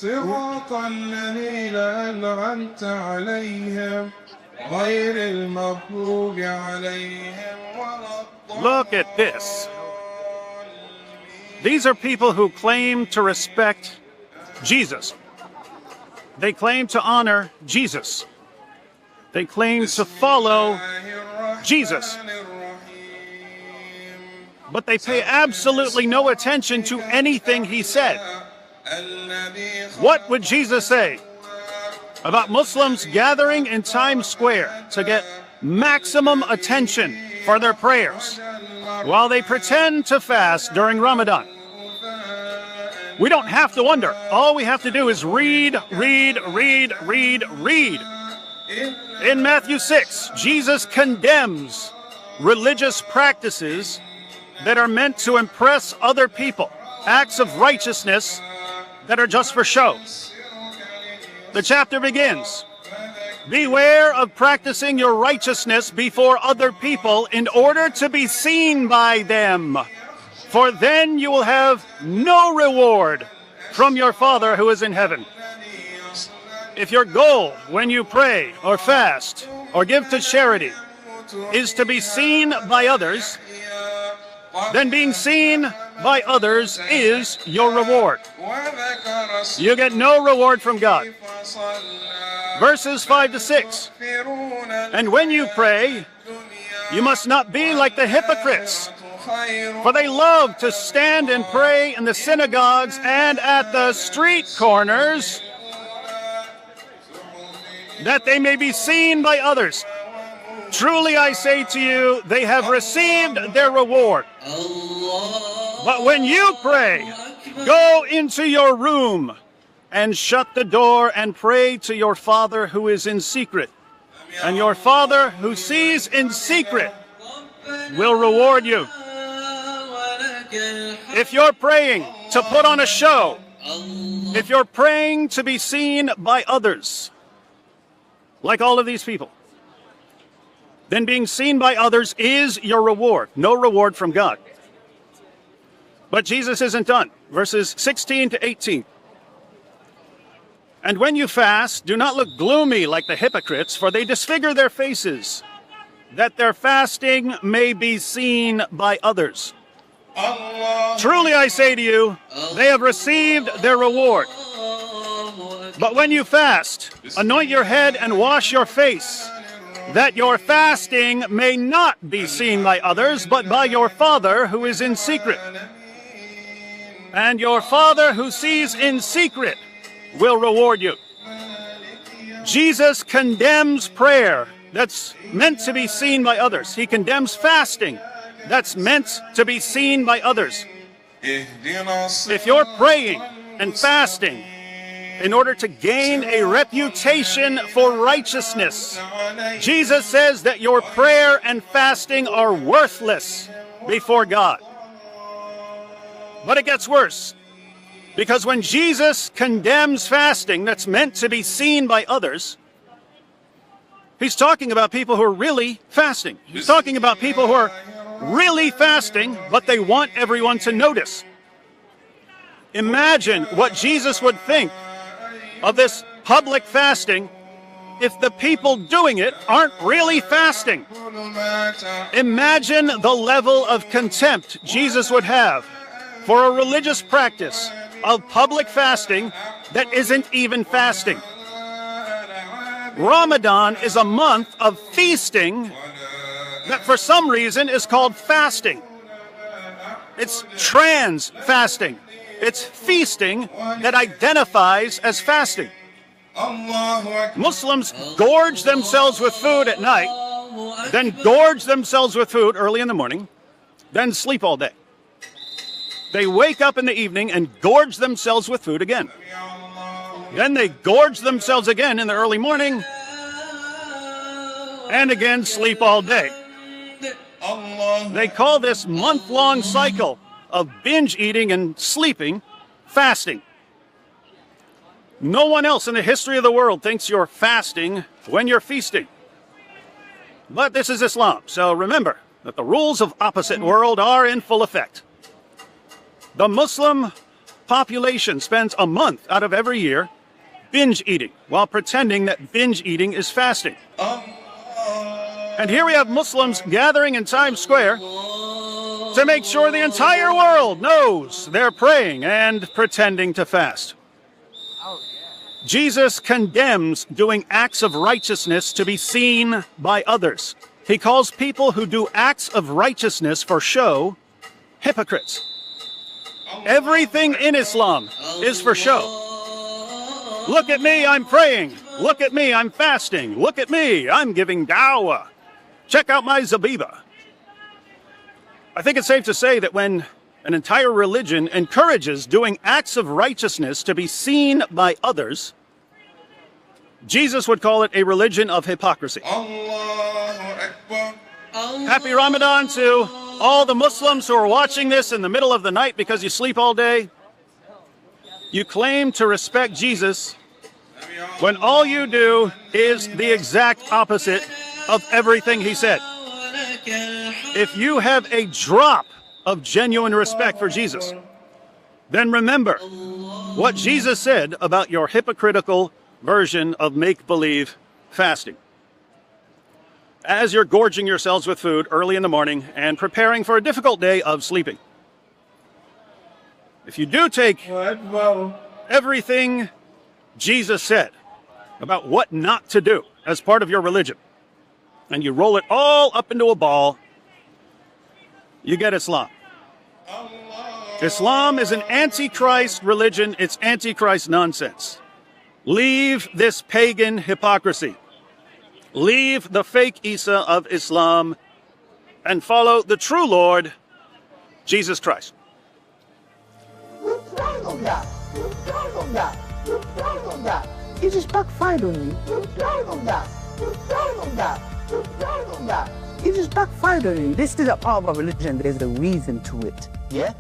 صراط الذين أنعمت عليهم غير المغضوب عليهم ولا الضالين. Look at this. These are people who claim to respect Jesus. They claim to honor Jesus. They claim to follow Jesus. But they pay absolutely no attention to anything he said. What would Jesus say about Muslims gathering in Times Square to get maximum attention for their prayers while they pretend to fast during Ramadan? We don't have to wonder. All we have to do is read. In Matthew 6, Jesus condemns religious practices that are meant to impress other people, acts of righteousness that are just for show. The chapter begins, beware of practicing your righteousness before other people in order to be seen by them, for then you will have no reward from your Father who is in heaven. If your goal when you pray or fast or give to charity is to be seen by others, then being seen by others is your reward. You get no reward from God. Verses 5 to 6. And when you pray, you must not be like the hypocrites, for they love to stand and pray in the synagogues and at the street corners, that they may be seen by others. Truly I say to you, they have received their reward. But when you pray, go into your room and shut the door and pray to your Father who is in secret. And your Father who sees in secret will reward you. If you're praying to put on a show, if you're praying to be seen by others, like all of these people, then being seen by others is your reward, no reward from God. But Jesus isn't done. Verses 16 to 18. And when you fast, do not look gloomy like the hypocrites, for they disfigure their faces, that their fasting may be seen by others. Truly I say to you, they have received their reward. But when you fast, anoint your head and wash your face, that your fasting may not be seen by others, but by your Father who is in secret. And your Father who sees in secret will reward you. Jesus condemns prayer that's meant to be seen by others. He condemns fasting that's meant to be seen by others. If you're praying and fasting in order to gain a reputation for righteousness, Jesus says that your prayer and fasting are worthless before God. But it gets worse, because when Jesus condemns fasting that's meant to be seen by others, he's talking about people who are really fasting. He's talking about people who are really fasting, but they want everyone to notice. Imagine what Jesus would think of this public fasting if the people doing it aren't really fasting. Imagine the level of contempt Jesus would have for a religious practice of public fasting that isn't even fasting. Ramadan is a month of feasting that for some reason is called fasting. It's trans fasting. It's feasting that identifies as fasting. Muslims gorge themselves with food at night, then gorge themselves with food early in the morning, then sleep all day. They wake up in the evening and gorge themselves with food again. Then they gorge themselves again in the early morning, and again sleep all day. They call this month-long cycle of binge eating and sleeping fasting. No one else in the history of the world thinks you're fasting when you're feasting. But this is Islam, so remember that the rules of opposite world are in full effect. The Muslim population spends a month out of every year binge eating while pretending that binge eating is fasting. And here we have Muslims gathering in Times Square to make sure the entire world knows they're praying and pretending to fast. Jesus condemns doing acts of righteousness to be seen by others. He calls people who do acts of righteousness for show hypocrites. Everything in Islam is for show. Look at me, I'm praying. Look at me, I'm fasting. Look at me, I'm giving dawah. Check out my zabiba. I think it's safe to say that when an entire religion encourages doing acts of righteousness to be seen by others, Jesus would call it a religion of hypocrisy. Happy Ramadan to all the Muslims who are watching this in the middle of the night because you sleep all day. You claim to respect Jesus when all you do is the exact opposite of everything he said. If you have a drop of genuine respect for Jesus, then remember what Jesus said about your hypocritical version of make-believe fasting. As you're gorging yourselves with food early in the morning and preparing for a difficult day of sleeping, if you do take everything Jesus said about what not to do as part of your religion, and you roll it all up into a ball, you get Islam. Islam is an antichrist religion. It's antichrist nonsense. Leave this pagan hypocrisy. Leave the fake Isa of Islam and follow the true Lord, Jesus Christ. It just backfired on you. It just backfired on you. This is a part of our religion. There's a reason to it. Yeah?